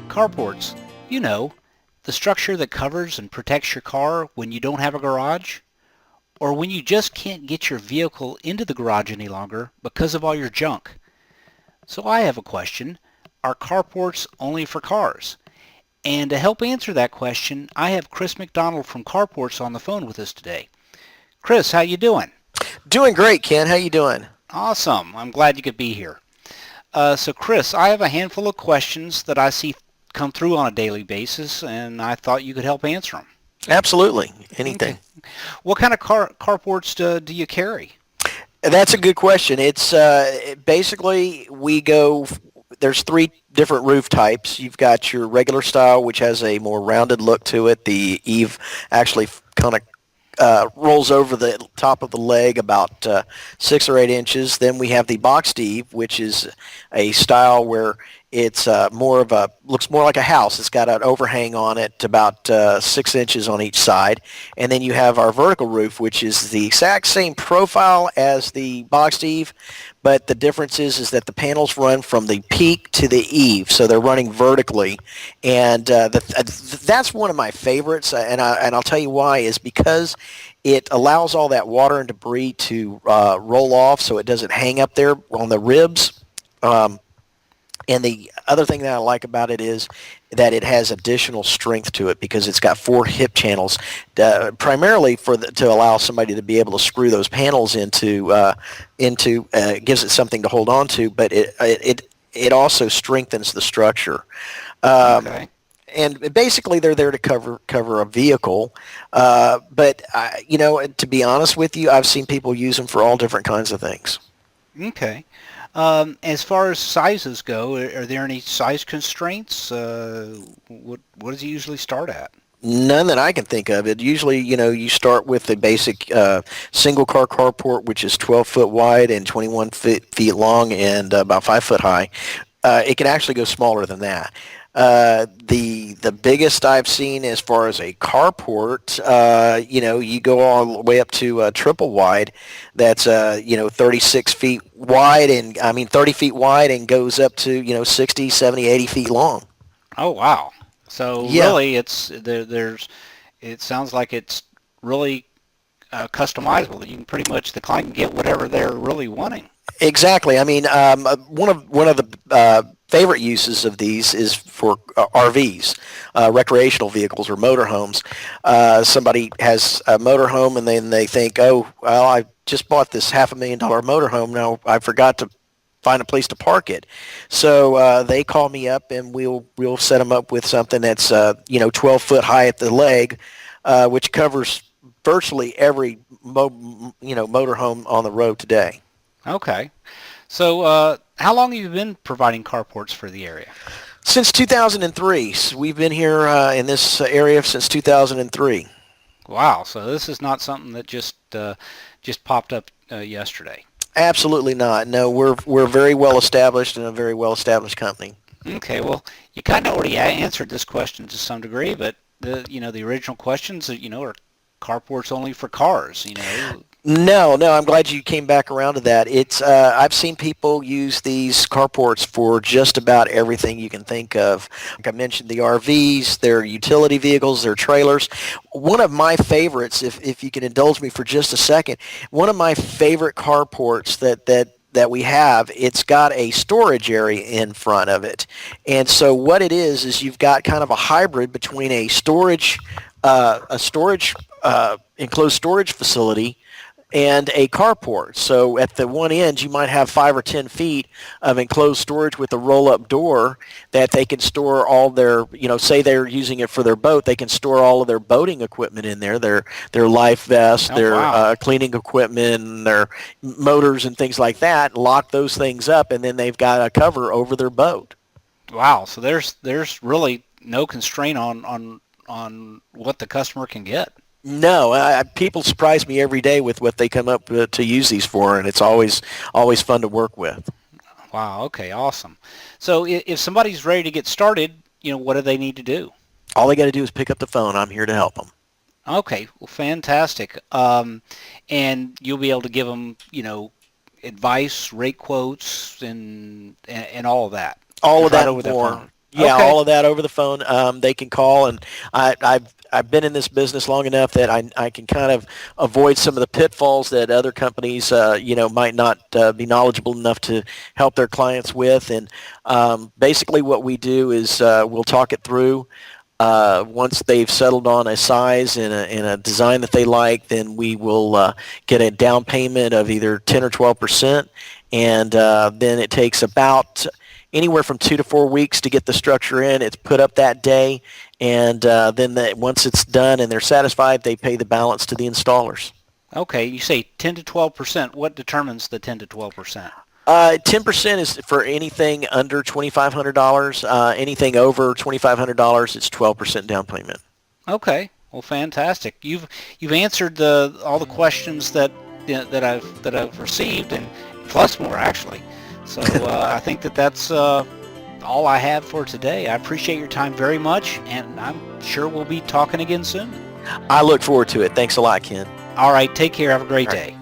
Carports, you know, the structure that covers and protects your car when you don't have a garage, or when you just can't get your vehicle into the garage any longer because of all your junk. So I have a question. Are carports only for cars? And to help answer that question, I have Chris McDonald from Carports on the phone with us today. Chris, how you doing? Doing great, Ken. How you doing? Awesome. I'm glad you could be here. So Chris, I have a handful of questions that I see come through on a daily basis, and I thought you could help answer them. Absolutely. Okay. Anything. What kind of carports do you carry? That's a good question. It's basically we go. There's three different roof types. You've got your regular style, which has a more rounded look to it. The eave actually kind of rolls over the top of the leg about 6 or 8 inches. Then we have the boxed eave, which is a style where it's looks more like a house. It's got an overhang on it about 6 inches on each side. And then you have our vertical roof, which is the exact same profile as the boxed eave, but the difference is that the panels run from the peak to the eave, so they're running vertically, and that's one of my favorites. And I'll tell you why is because it allows all that water and debris to roll off, so it doesn't hang up there on the ribs. And the other thing that I like about it is that it has additional strength to it because it's got 4 hip channels, primarily to allow somebody to be able to screw those panels into gives it something to hold on to, but it also strengthens the structure. Okay. And basically, they're there to cover a vehicle. But to be honest with you, I've seen people use them for all different kinds of things. Okay. As far as sizes go, are there any size constraints? What does it usually start at? None that I can think of. It usually, you start with the basic single car carport, which is 12 foot wide and 21 feet long and about 5 foot high. It can actually go smaller than that. The biggest I've seen as far as a carport, you go all the way up to triple wide. That's 36 feet wide, and 30 feet wide, and goes up to 60, 70, 80 feet long. Oh wow. So Yeah. really, it sounds like it's really customizable. You can pretty much the client can get whatever they're really wanting. Exactly. One of the favorite uses of these is for RVs, recreational vehicles or motorhomes. Somebody has a motorhome and then they think, oh, well, I just bought this $500,000 motorhome. Now I forgot to find a place to park it. So they call me up and we'll set them up with something that's 12 foot high at the leg, which covers virtually every motorhome on the road today. Okay. So how long have you been providing carports for the area? Since 2003. So we've been here in this area since 2003. Wow. So this is not something that just popped up yesterday. Absolutely not. No, we're very well established and a very well established company. Okay. Well, you kind of already answered this question to some degree, but the original questions are carports only for cars. No, I'm glad you came back around to that. It's I've seen people use these carports for just about everything you can think of. Like I mentioned, the RVs, their utility vehicles, their trailers. One of my favorites, if you can indulge me for just a second, one of my favorite carports that we have, it's got a storage area in front of it. And so what it is you've got kind of a hybrid between a storage enclosed storage facility and a carport. So at the one end, you might have 5 or 10 feet of enclosed storage with a roll-up door that they can store all their, say they're using it for their boat, they can store all of their boating equipment in there, their life vests, Oh wow. their cleaning equipment, their motors and things like that, lock those things up, and then they've got a cover over their boat. Wow. So there's really no constraint on what the customer can get. No, people surprise me every day with what they come up to use these for, and it's always fun to work with. Wow. Okay. Awesome. So if somebody's ready to get started, what do they need to do? All they got to do is pick up the phone. I'm here to help them. Okay. Well, fantastic. And you'll be able to give them, advice, rate quotes, and all of that, All of just right that over and the more. phone. Yeah, Okay. all of that over the phone. They can call, and I've been in this business long enough that I can kind of avoid some of the pitfalls that other companies might not be knowledgeable enough to help their clients with. And basically, what we do is we'll talk it through. Once they've settled on a size and a design that they like, then we will get a down payment of either 10 or 12%, and then it takes about anywhere from 2 to 4 weeks to get the structure in. It's put up that day, and then once it's done and they're satisfied, they pay the balance to the installers. Okay. You say 10 to 12%. What determines the 10 to 12%? 10% is for anything under $2,500. Anything over $2,500, it's 12% down payment. Okay. Well, fantastic. You've answered all the questions that I've received, and plus more actually. So I think that's all I have for today. I appreciate your time very much, and I'm sure we'll be talking again soon. I look forward to it. Thanks a lot, Ken. All right. Take care. Have a great All right. day.